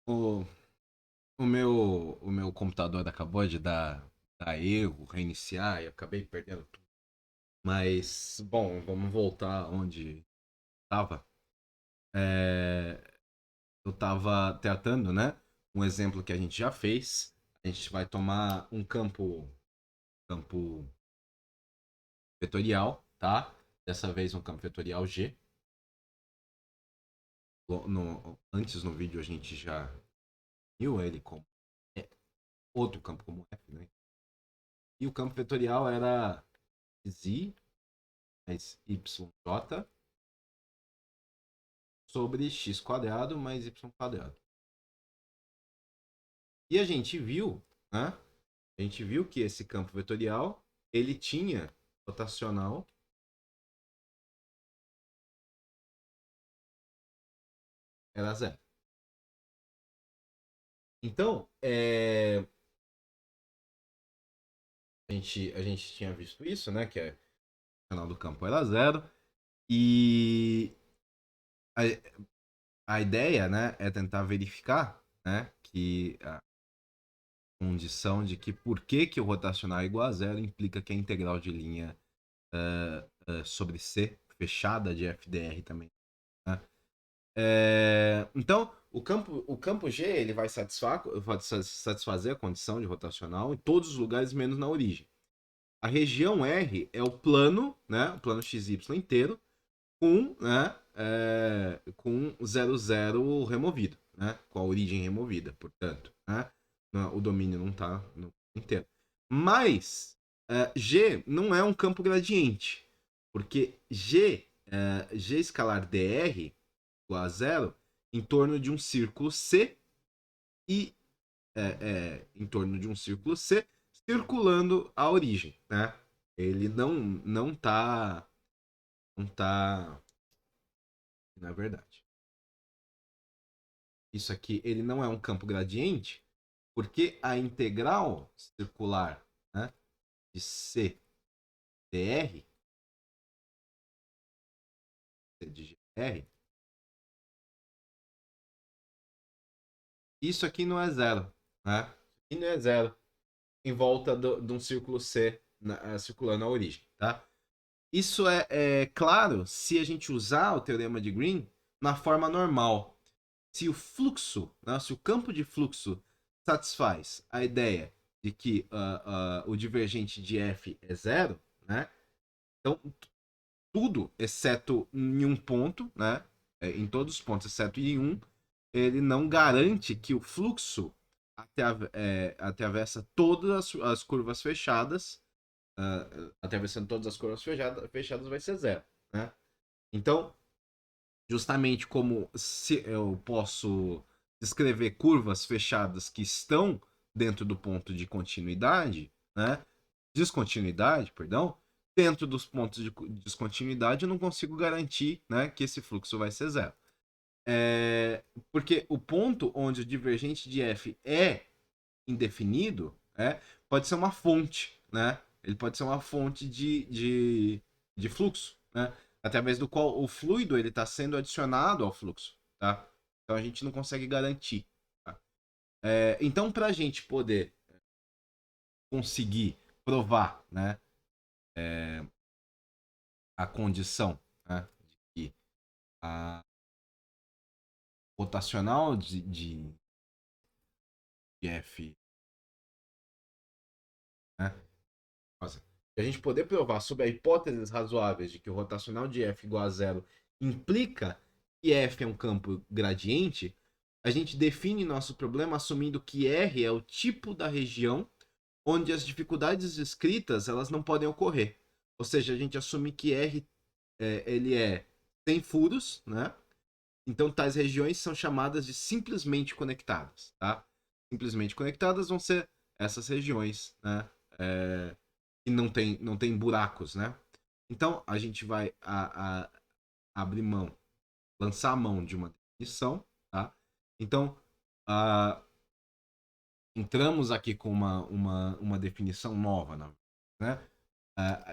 O, o meu computador acabou de dar erro, reiniciar e eu acabei perdendo tudo. Mas, bom, vamos voltar onde estava. É, eu estava tratando, né? Um exemplo que a gente já fez. A gente vai tomar um campo vetorial, tá? Dessa vez um campo vetorial G. Antes no vídeo a gente já viu ele como outro campo como F, né? E o campo vetorial era z mais yj sobre x quadrado mais y quadrado. E a gente viu, né? A gente viu que esse campo vetorial ele tinha rotacional era zero. Então, a gente tinha visto isso, né? Que o canal do campo era zero. E a, a ideia, né, é tentar verificar, né, que a condição de que por que o rotacional é igual a zero implica que a integral de linha sobre C fechada de FDR também. Né? Então, o campo G ele vai satisfazer a condição de rotacional em todos os lugares menos na origem. A região R é o plano, né, o plano XY inteiro, com 00 removido, né, com a origem removida, portanto. Né, o domínio não está inteiro. Mas G não é um campo gradiente, porque G escalar dr igual a zero em torno de um círculo C e em torno de um círculo C circulando a origem, né? Ele não tá, na verdade. Isso aqui ele não é um campo gradiente porque a integral circular, né, de C dr, C de gr, isso aqui não é zero, né? Isso aqui não é zero em volta de um círculo C circulando a origem, tá? Isso é claro se a gente usar o teorema de Green na forma normal. Se o fluxo, né, se o campo de fluxo satisfaz a ideia de que o divergente de F é zero, né? Então, tudo, exceto em um ponto, né? Em todos os pontos, exceto em um, ele não garante que o fluxo atravessa todas as curvas fechadas, atravessando todas as curvas fechadas vai ser zero, né? Então, justamente como se eu posso descrever curvas fechadas que estão dentro do ponto de continuidade, né? Descontinuidade, perdão, dentro dos pontos de descontinuidade eu não consigo garantir, né, que esse fluxo vai ser zero. Porque o ponto onde o divergente de F é indefinido pode ser uma fonte, né? Ele pode ser uma fonte de fluxo, né? Através do qual o fluido ele está sendo adicionado ao fluxo, tá? Então a gente não consegue garantir. Tá? Então, para a gente poder conseguir provar, né, a condição, né, de que a rotacional de F, né, nossa, se a gente poder provar sob a hipóteses razoáveis de que o rotacional de F igual a zero implica que F é um campo gradiente, a gente define nosso problema assumindo que R é o tipo da região onde as dificuldades descritas elas não podem ocorrer. Ou seja, a gente assume que R ele é sem furos, né? Então tais regiões são chamadas de simplesmente conectadas, tá? Simplesmente conectadas vão ser essas regiões, né? Que não tem buracos, né? Então a gente vai abrir mão, lançar a mão de uma definição, tá? Então a, entramos aqui com uma definição nova, né?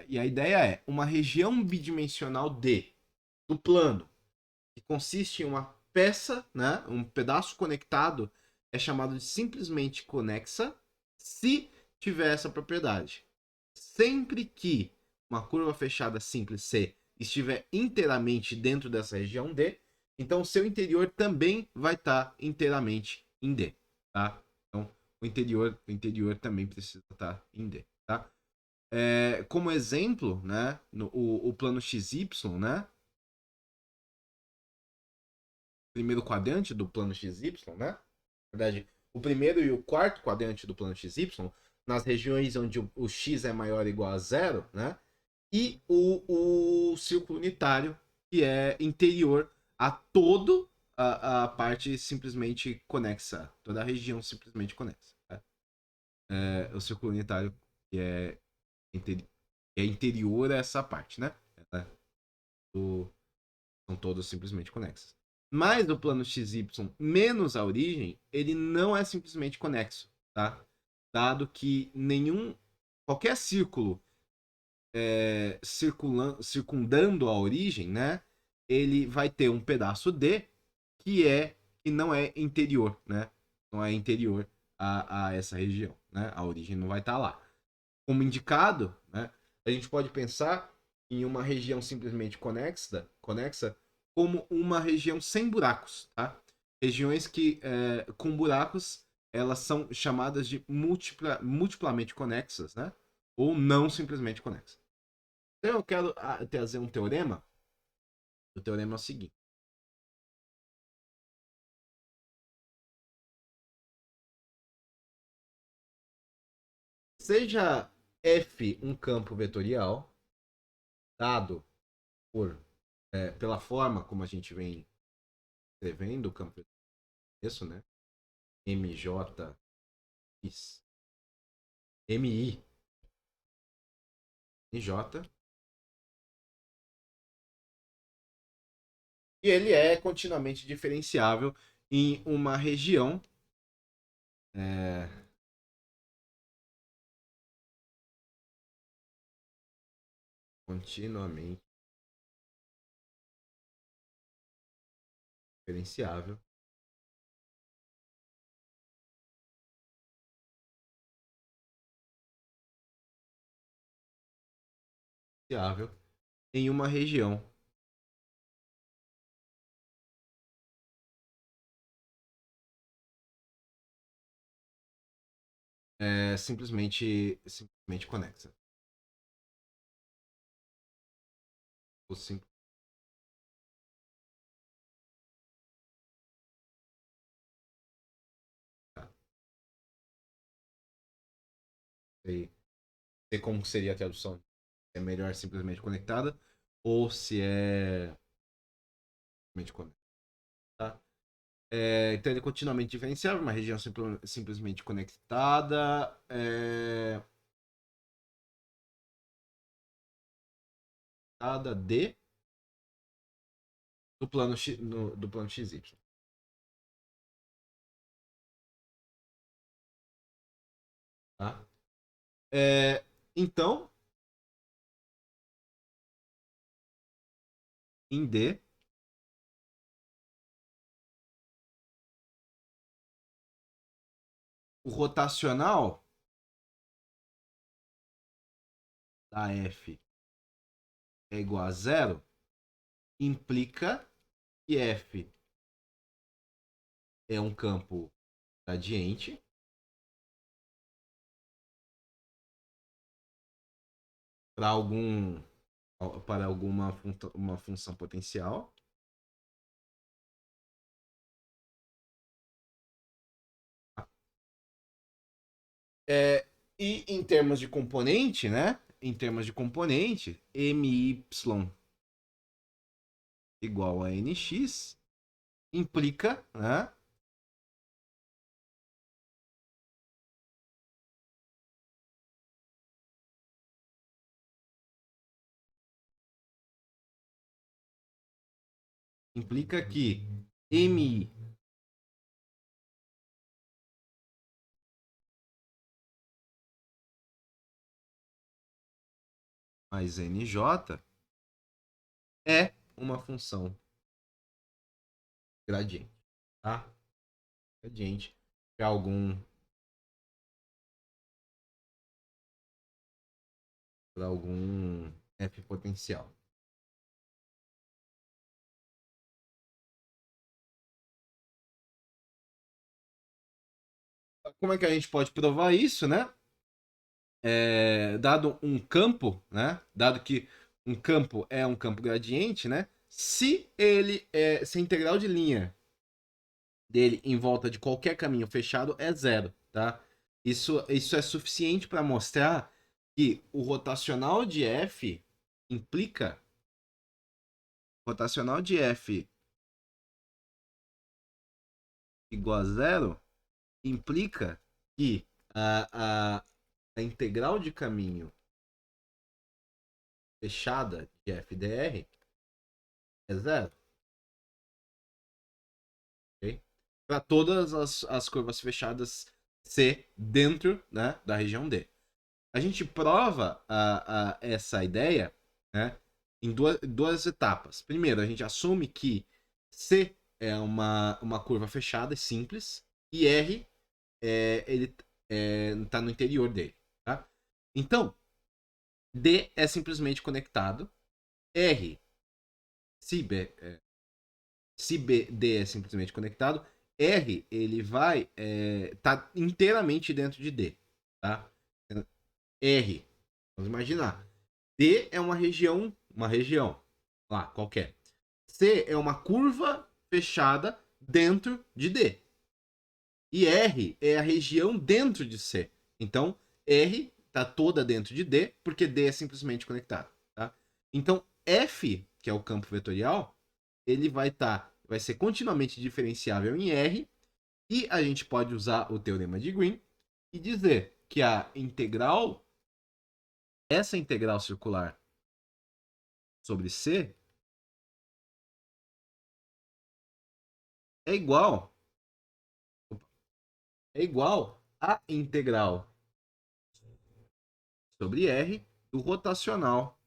E a ideia é uma região bidimensional D do plano que consiste em uma peça, né, um pedaço conectado é chamado de simplesmente conexa se tiver essa propriedade. Sempre que uma curva fechada simples C estiver inteiramente dentro dessa região D, então o seu interior também vai estar inteiramente em D, tá? Então o interior também precisa estar em D, tá? Como exemplo, né, o plano XY, né? Primeiro quadrante do plano XY, né? Na verdade, o primeiro e o quarto quadrante do plano XY, nas regiões onde o x é maior ou igual a zero, né? E o círculo unitário, que é interior a todo a parte simplesmente conexa, toda a região simplesmente conexa. Tá? O círculo unitário que é interior a essa parte, né? É, são todos simplesmente conexos. Mas o plano XY menos a origem, ele não é simplesmente conexo, tá? Dado que qualquer círculo circundando a origem, né? Ele vai ter um pedaço D que não é interior, né? Não é interior a essa região, né? A origem não vai estar lá. Como indicado, né? A gente pode pensar em uma região simplesmente conexa como uma região sem buracos, tá? Regiões que com buracos elas são chamadas de multiplamente conexas, né? Ou não simplesmente conexas. Então eu quero trazer um teorema. O teorema é o seguinte: seja F um campo vetorial dado pela forma como a gente vem escrevendo o campo vetorial, isso, né? MJ MI J, e ele é continuamente diferenciável em uma região é, continuamente diferenciável em uma região simplesmente conexa. Ou sim, tá. Sei, sei como seria a tradução. Se é melhor simplesmente conectada ou se é simplesmente conectada. Tá? Então ele é continuamente diferenciável, uma região simplesmente conectada. D do plano, do plano XY. Tá? Então, em D, o rotacional da F é igual a zero, implica que F é um campo gradiente para alguma uma função potencial. É, e em termos de componente, né? Em termos de componente, my igual a nx implica, né? Implica que mi mais nj é uma função gradiente, tá? Gradiente para algum f potencial. Como é que a gente pode provar isso, né? Dado um campo, né? Dado que um campo é um campo gradiente, né? Se a integral de linha dele em volta de qualquer caminho fechado é zero, tá? Isso é suficiente para mostrar que o rotacional de f implica rotacional de f igual a zero implica que a integral de caminho fechada de f dr é zero. Okay? Para todas as curvas fechadas C dentro, né, da região D. A gente prova essa ideia, né, em duas etapas. Primeiro, a gente assume que C é uma curva fechada, simples, e R ele está no interior dele. Tá? Então, D é simplesmente conectado. R, se B, se D é simplesmente conectado, R ele vai tá inteiramente dentro de D, tá? R, vamos imaginar, D é uma região lá qualquer. C é uma curva fechada dentro de D. E R é a região dentro de C. Então, R está toda dentro de D, porque D é simplesmente conectado. Tá? Então, F, que é o campo vetorial, ele vai ser continuamente diferenciável em R, e a gente pode usar o teorema de Green e dizer que essa integral circular sobre C é igual, é igual à integral sobre R do rotacional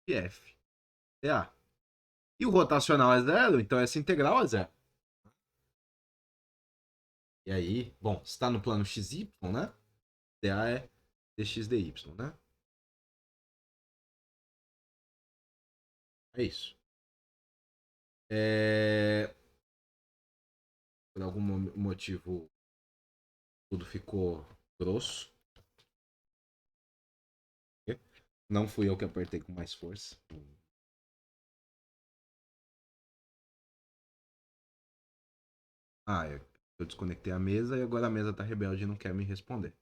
de F. A. E o rotacional é zero, então essa integral é zero. E aí, bom, está no plano xy, né? dA é dx dy, né? É isso. Por algum motivo, tudo ficou grosso. Não fui eu que apertei com mais força. Eu desconectei a mesa e agora a mesa tá rebelde e não quer me responder.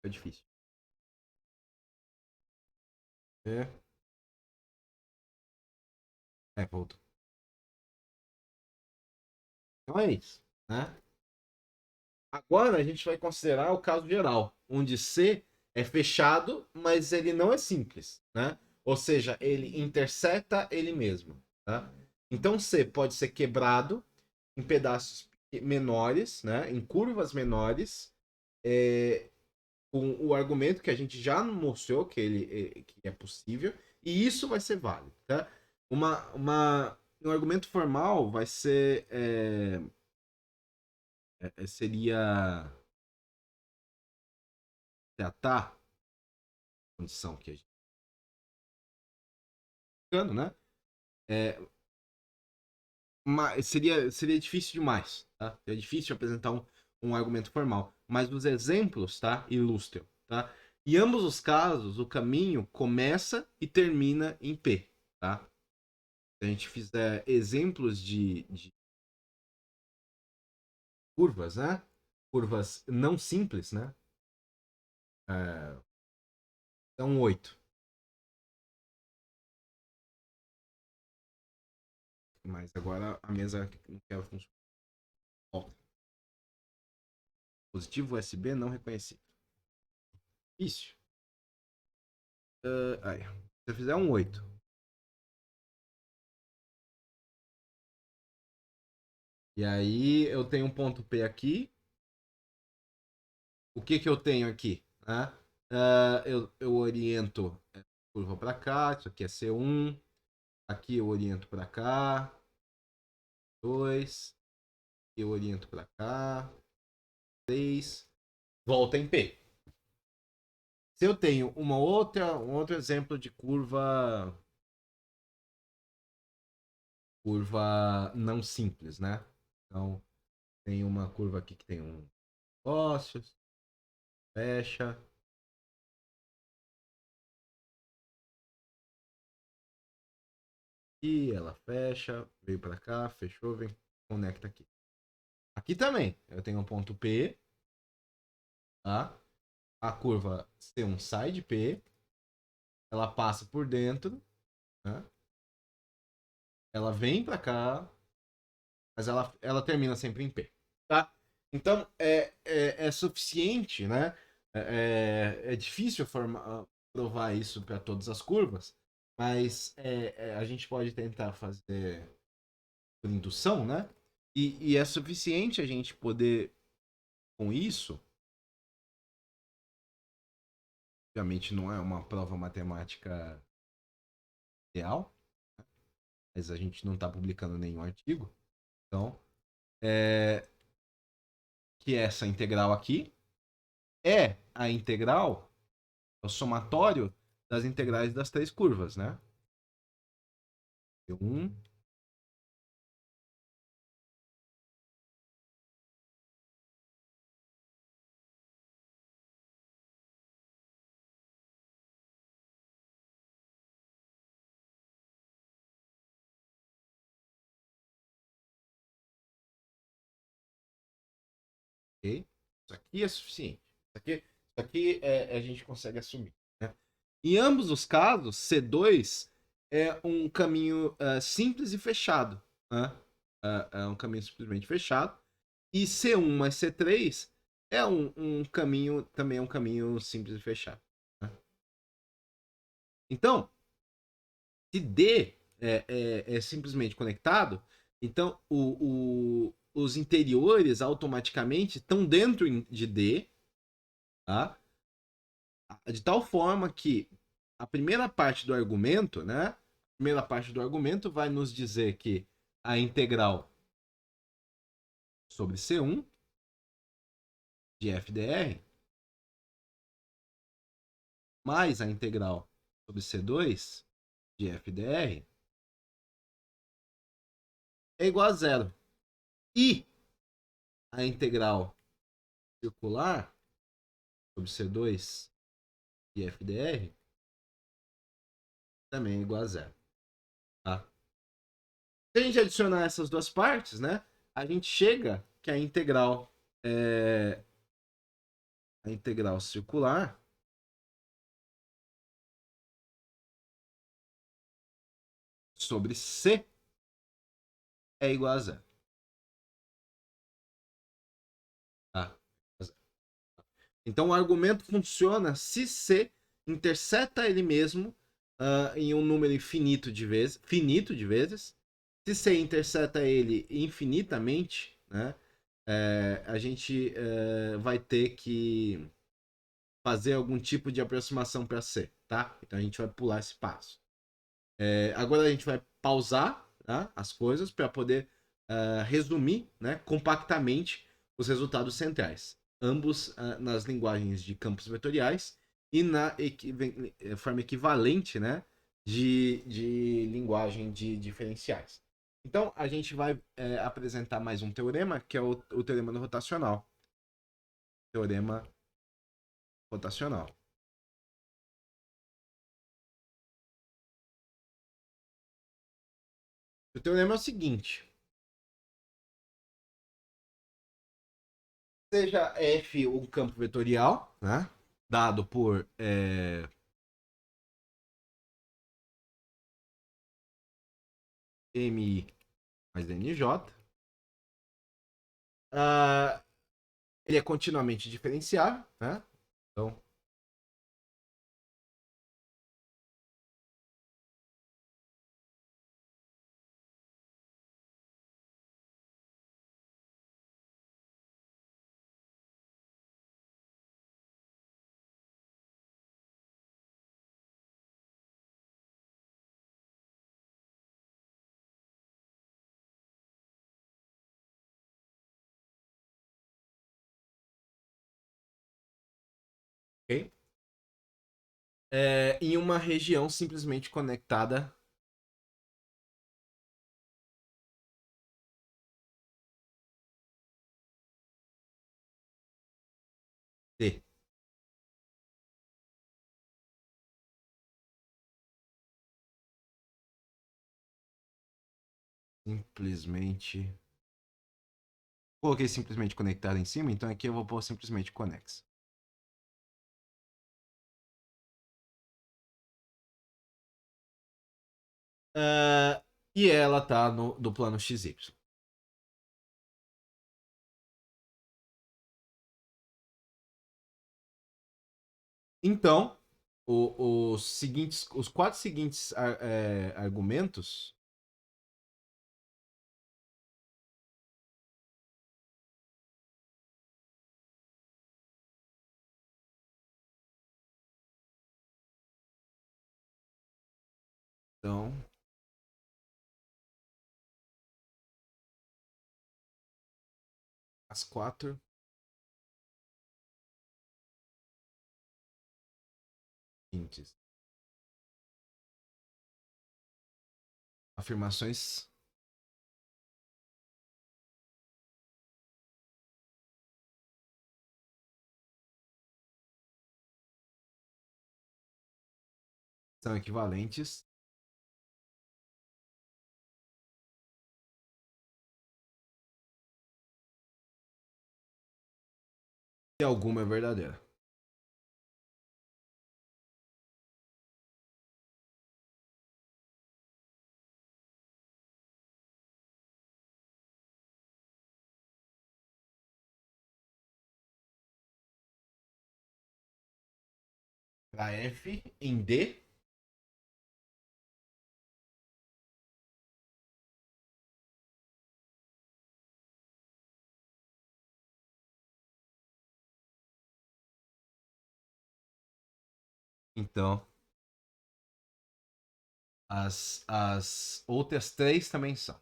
É difícil. É. Voltou. Então é isso, né? Agora a gente vai considerar o caso geral, onde C é fechado, mas ele não é simples, né? Ou seja, ele interseta ele mesmo, tá? Então C pode ser quebrado em pedaços menores, né? Em curvas menores, com o argumento que a gente já mostrou que é possível, e isso vai ser válido, tá? Um argumento formal vai ser seria tratar a condição que a gente está, né? É, seria difícil demais, tá? É difícil apresentar um argumento formal, mas os exemplos, tá, ilustram, tá? Em ambos os casos, o caminho começa e termina em P, tá? Se a gente fizer exemplos de curvas, né? Curvas não simples, né? São 8. Mas agora a mesa não quer funcionar. Positivo USB não reconhecido. Isso. Se eu fizer um 8. E aí eu tenho um ponto P aqui. O que eu tenho aqui? Né? Eu oriento a curva para cá, isso aqui é C1. Aqui eu oriento para cá, 2. Eu oriento para cá, 3. Volta em P. Se eu tenho um outro exemplo de curva não simples, né? Então, tem uma curva aqui que tem um negócio, fecha. E ela fecha, veio para cá, fechou, vem, conecta aqui. Aqui também, eu tenho um ponto P, tá? A curva C1 sai de P, ela passa por dentro, né? Ela vem para cá, mas ela termina sempre em P, tá? Então, é suficiente, né? É difícil provar isso para todas as curvas, mas a gente pode tentar fazer por indução, né? E é suficiente a gente poder, com isso, obviamente não é uma prova matemática real, mas a gente não está publicando nenhum artigo, então, é, que essa integral aqui é a integral, o somatório das integrais das três curvas, né? Um, ok? Isso aqui é suficiente. Isso aqui a gente consegue assumir, né? Em ambos os casos, C2 é um caminho simples e fechado, né? É um caminho simplesmente fechado. E C1 mais C3 é um caminho, também é um caminho simples e fechado, né? Então, se D é simplesmente conectado, então os interiores automaticamente estão dentro de D, tá? De tal forma que a primeira parte do argumento, né? A primeira parte do argumento vai nos dizer que a integral sobre C1 de FDR mais a integral sobre C2 de FDR é igual a zero. E a integral circular sobre C2 de FDR também é igual a zero. Tá? Se a gente adicionar essas duas partes, né? A gente chega que a integral circular sobre C é igual a zero. Tá? Então o argumento funciona se C interseta ele mesmo em um número finito de vezes. Se C interseta ele infinitamente, né, a gente vai ter que fazer algum tipo de aproximação para C, tá? Então a gente vai pular esse passo. Agora a gente vai pausar, tá, as coisas para poder resumir, né, compactamente os resultados centrais, ambos nas linguagens de campos vetoriais e na forma equivalente, né, de linguagem de diferenciais. Então a gente vai apresentar mais um teorema, que é o teorema do rotacional. Teorema rotacional. O teorema é o seguinte: seja F um campo vetorial, né? Dado por MI mais NJ. Uh, ele é continuamente diferenciável, né? Então, Ok? Em uma região simplesmente conectada. D. Simplesmente. Coloquei simplesmente conectada em cima, então aqui eu vou pôr simplesmente conex. Uh, e ela tá do plano XY. Então, os quatro seguintes argumentos. Então, as quatro seguintes afirmações são equivalentes se alguma é verdadeira. Para F em D. Então, as outras três também são.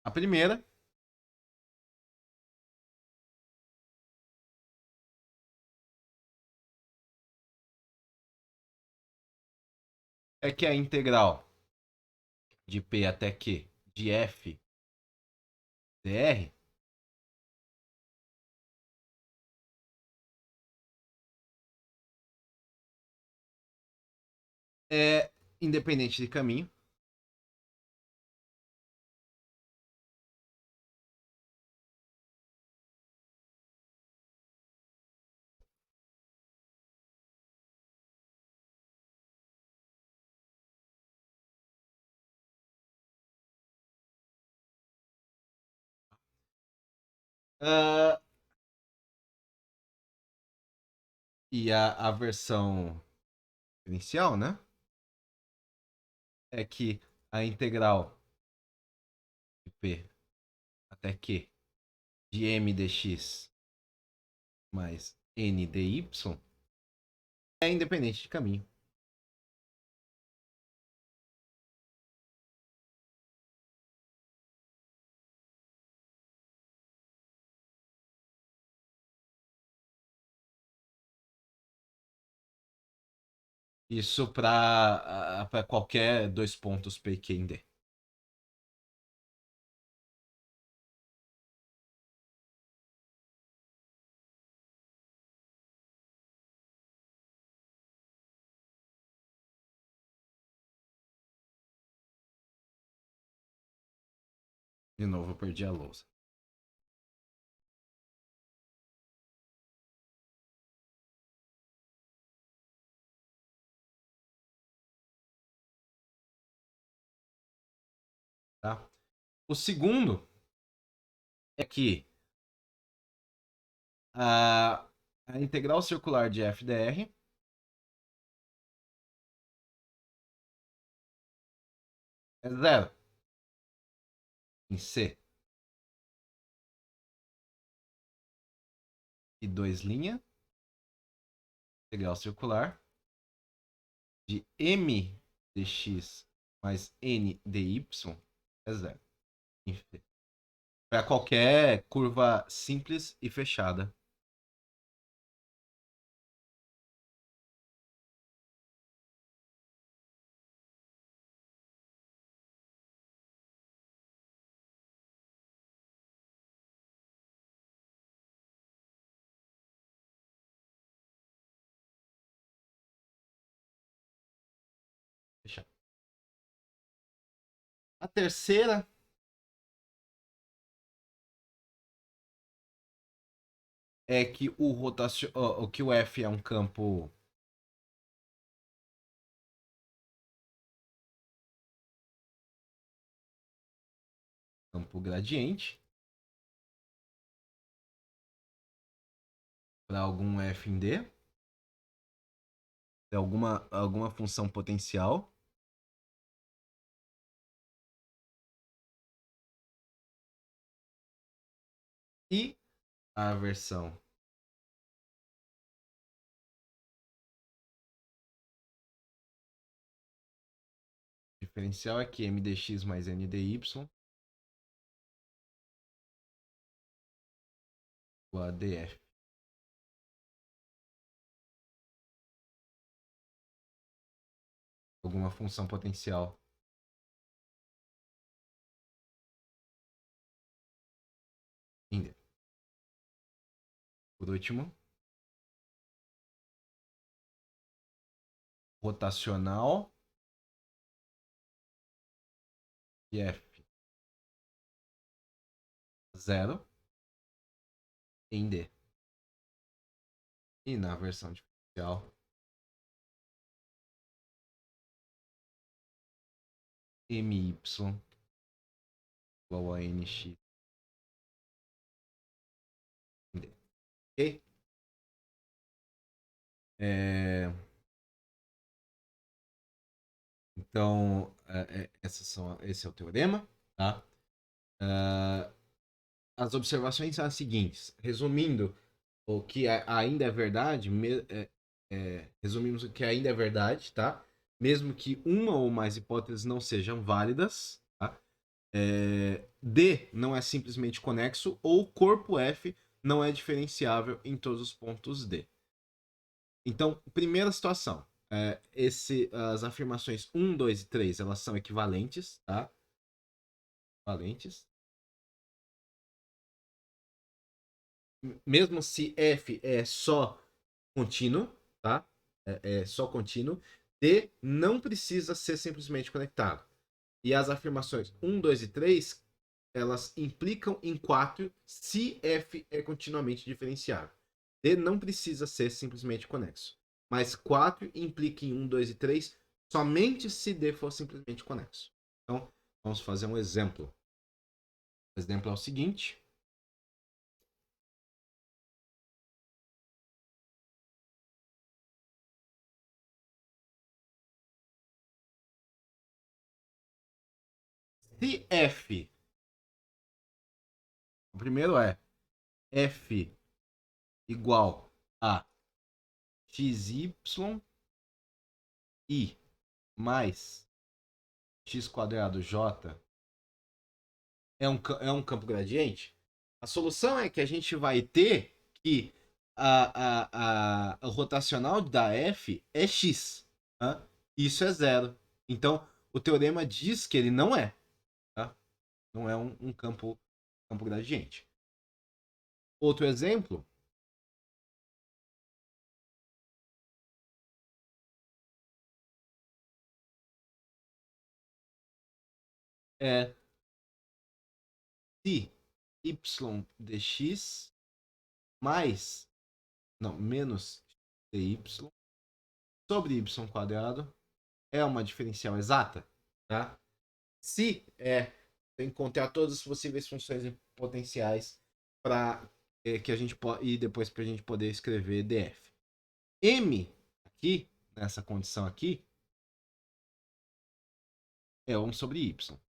A primeira é que a integral de P até Q de F dr é independente de caminho. Uh, e a versão inicial, né? É que a integral de P até Q de m dx mais n dy é independente de caminho. Isso para qualquer dois pontos P, Q em D. De novo, eu perdi a lousa. Tá? O segundo é que a integral circular de f dr é zero. Em C. E 2 linha. Integral circular. De m dx mais n dy é zero. Para qualquer curva simples e fechada. Fechado. A terceira é que que o F é um campo gradiente para algum F em D, de alguma função potencial. E a versão diferencial é que m dx mais n dy igual a df. Alguma função potencial em D. Por último, rotacional de F zero em D. E na versão diferencial, my igual a nx em D. Ok? Então, esse é o teorema. Tá? As observações são as seguintes. Resumindo, o que ainda é verdade, resumimos o que ainda é verdade, tá? Mesmo que uma ou mais hipóteses não sejam válidas, tá? D não é simplesmente conexo ou corpo F não é diferenciável em todos os pontos D. Então, primeira situação, as afirmações 1, 2 e 3, elas são equivalentes, tá? Equivalentes. Mesmo se F é só contínuo, tá? É só contínuo. D não precisa ser simplesmente conectado. E as afirmações 1, 2 e 3, elas implicam em 4 se F é continuamente diferenciável. D não precisa ser simplesmente conexo. Mas 4 implica em 1, 2 e 3 somente se D for simplesmente conexo. Então, vamos fazer um exemplo. O exemplo é o seguinte. Se F, o primeiro é F igual a xy i mais x quadrado j é um campo gradiente, a solução é que a gente vai ter que a rotacional da f é x. Tá? Isso é zero. Então, o teorema diz que ele não é. Tá? Não é um campo gradiente. Outro exemplo é se y dx mais, não, menos dy sobre y quadrado é uma diferencial exata, tá? Se tem que encontrar todas as possíveis funções potenciais para que a gente e depois para a gente poder escrever df. M aqui nessa condição aqui é 1 sobre y.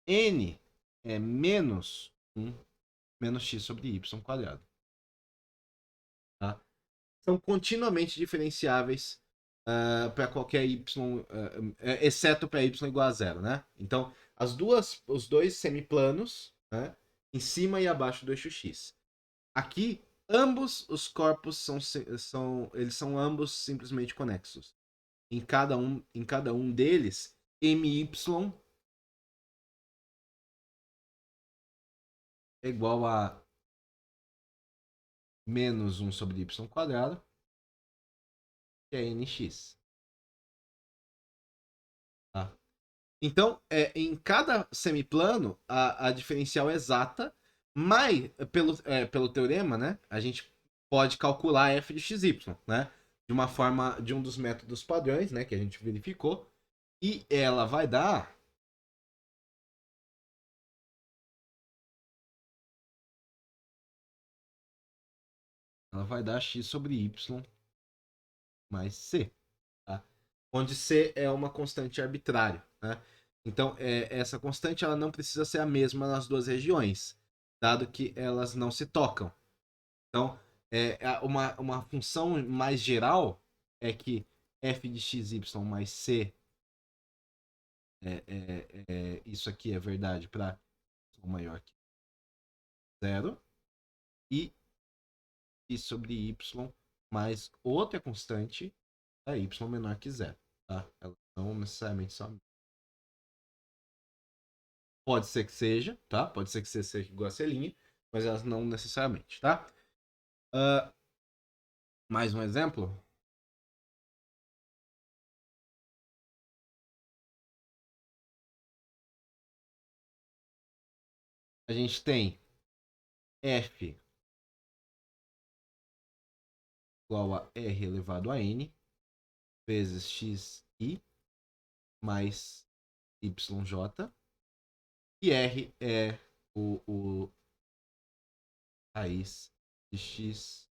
N é menos 1 menos x sobre y quadrado. Tá? São continuamente diferenciáveis para qualquer y, exceto para y igual a zero, né? Então, os dois semiplanos, né, em cima e abaixo do eixo x. Aqui, ambos os corpos eles são ambos simplesmente conexos. Em cada um deles, my é igual a menos 1 sobre y quadrado, que é nx. Tá? Então, em cada semiplano, a diferencial é exata, mas pelo teorema, né, a gente pode calcular f de xy, né, de uma forma, de um dos métodos padrões, né, que a gente verificou, e ela vai dar x sobre y mais c, tá? Onde c é uma constante arbitrária, né? Então, essa constante ela não precisa ser a mesma nas duas regiões, dado que elas não se tocam. Então, uma função mais geral é que f de xy mais c, isso aqui é verdade para maior que zero, e x sobre y mais outra constante é y menor que zero. Tá? Elas não necessariamente são. Pode ser que seja, tá? Pode ser que seja igual a C', mas elas não necessariamente, tá? Mais um exemplo? A gente tem f igual a r elevado a n vezes xi mais yj, e r é o raiz de x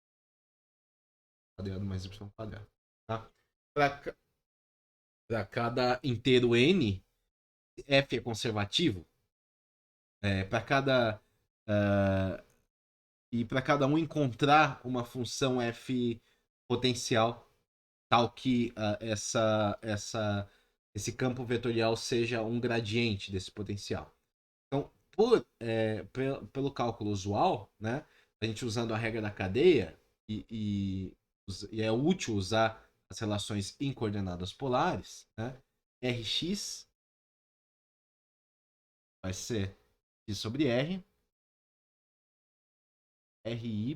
quadrado mais y quadrado. Tá? Para cada inteiro n, f é conservativo. Para cada e para cada um encontrar uma função f potencial tal que esse campo vetorial seja um gradiente desse potencial. Então, pelo cálculo usual, né, a gente usando a regra da cadeia, e é útil usar as relações em coordenadas polares, né, Rx vai ser x sobre R, Ry,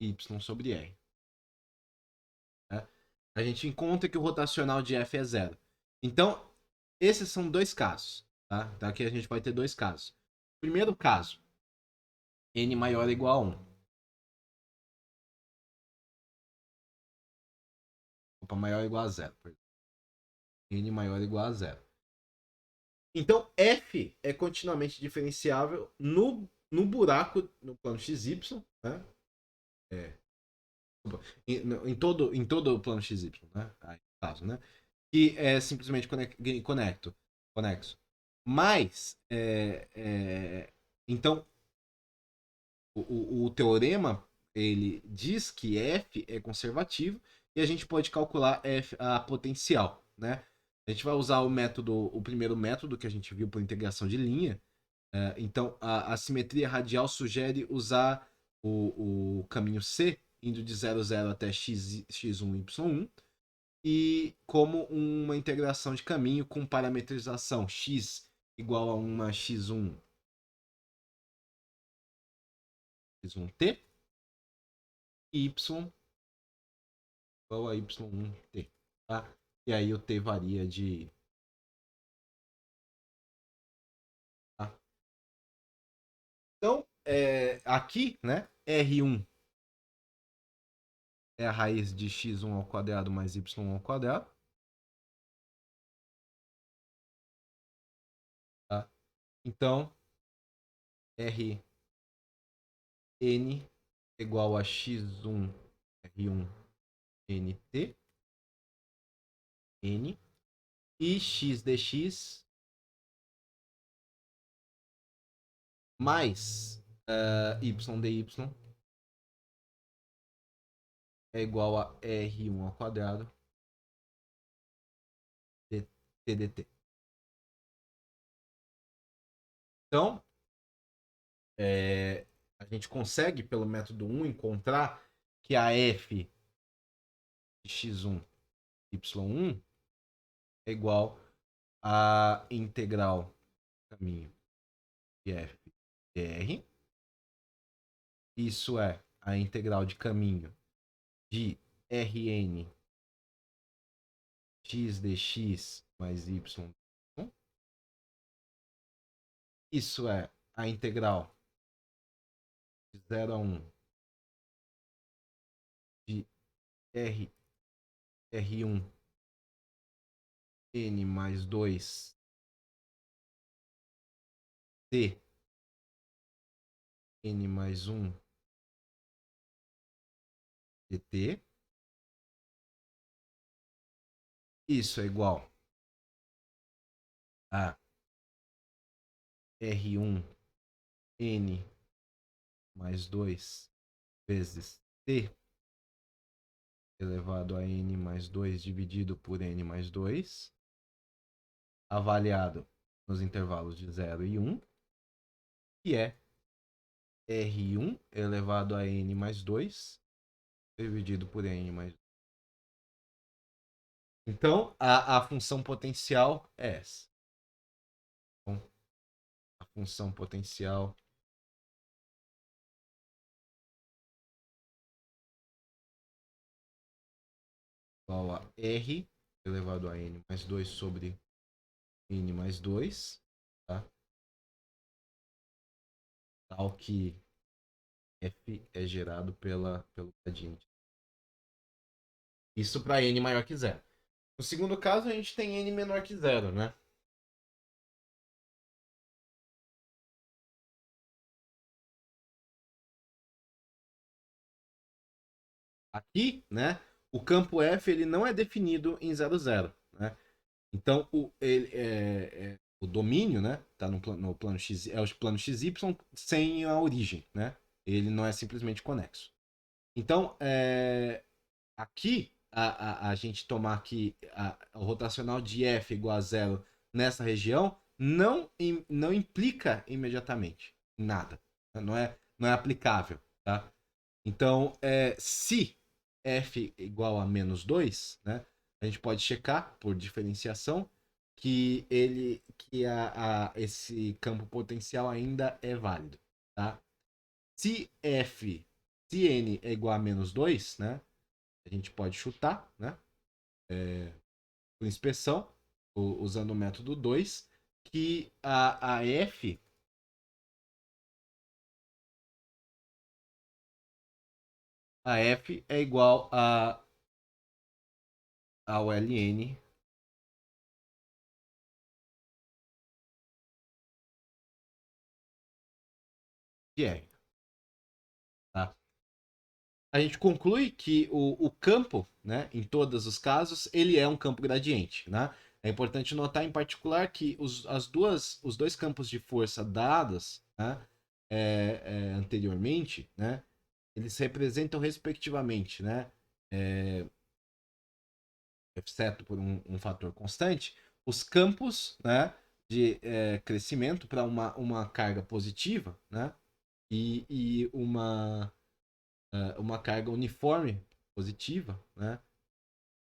y sobre R. Né? A gente encontra que o rotacional de F é zero. Então, esses são dois casos. Tá? Então, aqui a gente vai ter dois casos. Primeiro caso, n maior ou igual a 1. Opa, maior ou igual a 0. N maior ou igual a 0. Então, F é continuamente diferenciável no buraco, no plano XY, né? Em todo o plano XY, né? Aí, caso, né? Que é simplesmente conexo. Mas, então, o teorema ele diz que F é conservativo e a gente pode calcular a potencial, né? A gente vai usar o primeiro método que a gente viu por integração de linha. Então, a simetria radial sugere usar o caminho C, indo de 0, 0 até x1, y1, e como uma integração de caminho com parametrização x igual a uma x1 t e y igual a y1t. Tá? E aí o t varia de... Tá? Então, aqui, né, R1 é a raiz de x1 ao quadrado mais y ao quadrado. Tá? Então, Rn igual a x1 R1 nt n e x dx mais y dy é igual a R1 ao quadrado TDT. Então, a gente consegue, pelo método 1, encontrar que a f de x1, y1 é igual a integral caminho de f de r. Isso é a integral de caminho de Rn x dx mais y. Isso é a integral de 0 a 1 de R1 n mais 2 t n mais 1 dt. Isso é igual a R1 n mais 2 vezes t elevado a n mais 2 dividido por n mais 2, avaliado nos intervalos de 0 e 1, que é R1 elevado a n mais 2 dividido por n mais 2. Então, a função potencial é essa. Então, a função potencial igual a R elevado a n mais 2 sobre n mais 2, tá? Tal que f é gerado pelo gradiente. Isso para n maior que zero. No segundo caso, a gente tem n menor que zero, né? Aqui, né, o campo F ele não é definido em 0, 0, né? Então, o domínio, né, tá no plano X, é o plano XY sem a origem, né? Ele não é simplesmente conexo. Então, aqui, a gente tomar que o rotacional de F igual a zero nessa região não implica imediatamente nada. Não é aplicável, tá? Então, se F igual a menos 2, né, a gente pode checar por diferenciação que esse campo potencial ainda é válido, tá? Se se n é igual a menos 2, né, a gente pode chutar, né, por inspeção, usando o método 2, que a F é igual ao ln de R. Tá? A gente conclui que o campo, né, em todos os casos, ele é um campo gradiente. Né? É importante notar, em particular, que os dois campos de força dados, né, anteriormente, né, eles representam, respectivamente, né, exceto por um fator constante, os campos, né, de crescimento para uma carga positiva, né, e uma carga uniforme positiva, né,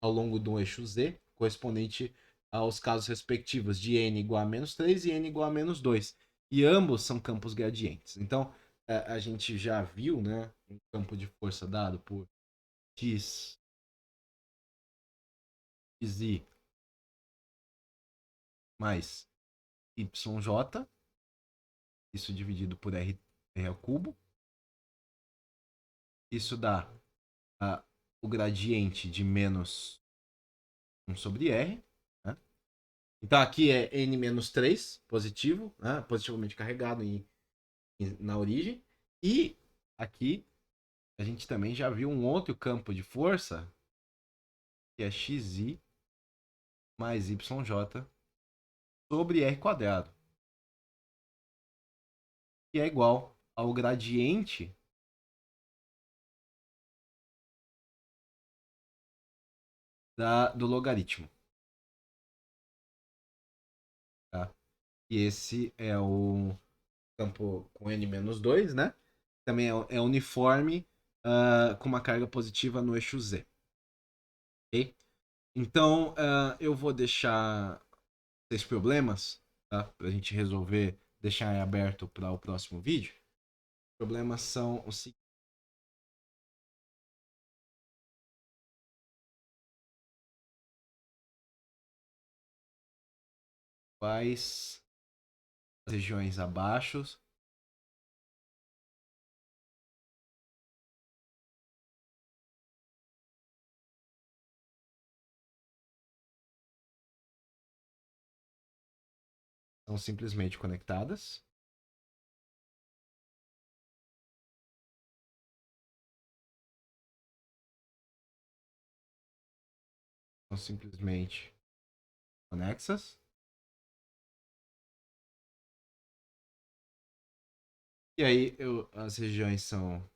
ao longo do eixo Z, correspondente aos casos respectivos de n igual a menos 3 e n igual a menos 2. E ambos são campos gradientes. Então, a gente já viu, né, um campo de força dado por x, xi mais yj, isso dividido por r ao cubo. Isso dá o gradiente de menos 1 sobre r. Né? Então aqui é n menos 3, positivo, né? Positivamente carregado na origem. E aqui a gente também já viu um outro campo de força, que é xi mais yj sobre r quadrado, que é igual ao gradiente do logaritmo. Tá? E esse é o campo com n-2, né? Também é uniforme com uma carga positiva no eixo z. Ok? Então, eu vou deixar esses problemas, tá? Pra gente resolver, deixar aberto para o próximo vídeo. Os problemas são os seguintes. Quais as regiões abaixo são simplesmente conectadas? São simplesmente conexas? E aí as regiões são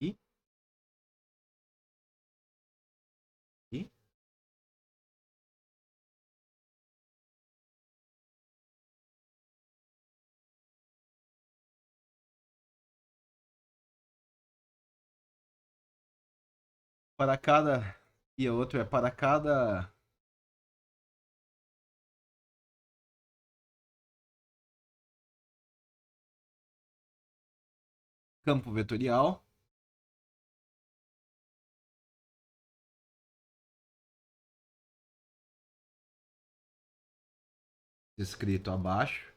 i, i. Para cada. E a outra é para cada campo vetorial descrito abaixo,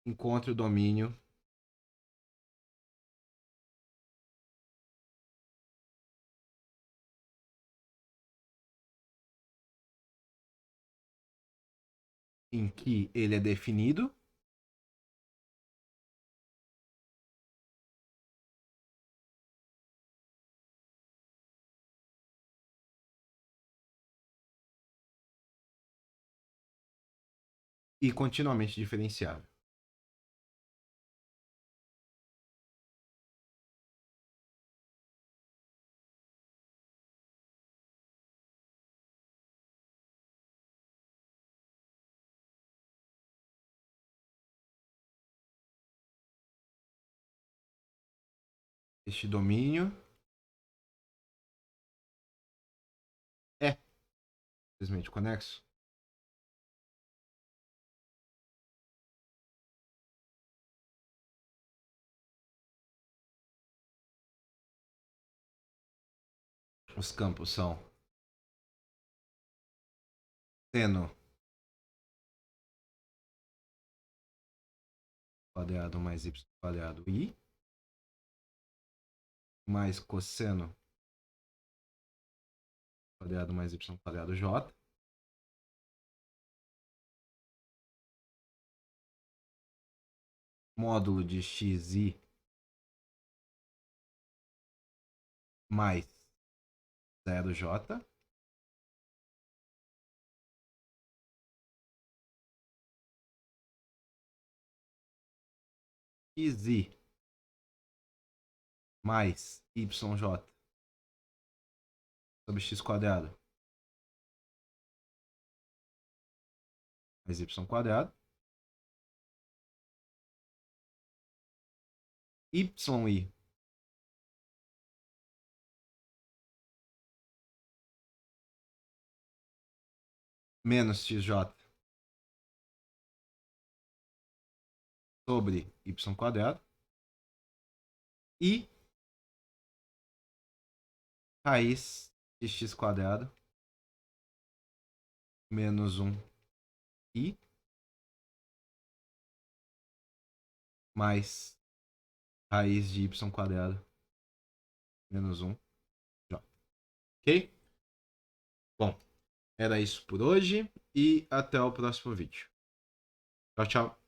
encontre o domínio em que ele é definido e continuamente diferenciável. Este domínio é simplesmente conexo. Os campos são seno quadrado mais y quadrado i, mais cosseno quadrado mais y quadrado j, módulo de xi mais 0j, xi mais yj sobre x quadrado mais y quadrado, yi menos xj sobre y quadrado e raiz de x quadrado menos 1 i mais raiz de y quadrado menos 1 j. Ok? Bom, era isso por hoje e até o próximo vídeo. Tchau, tchau.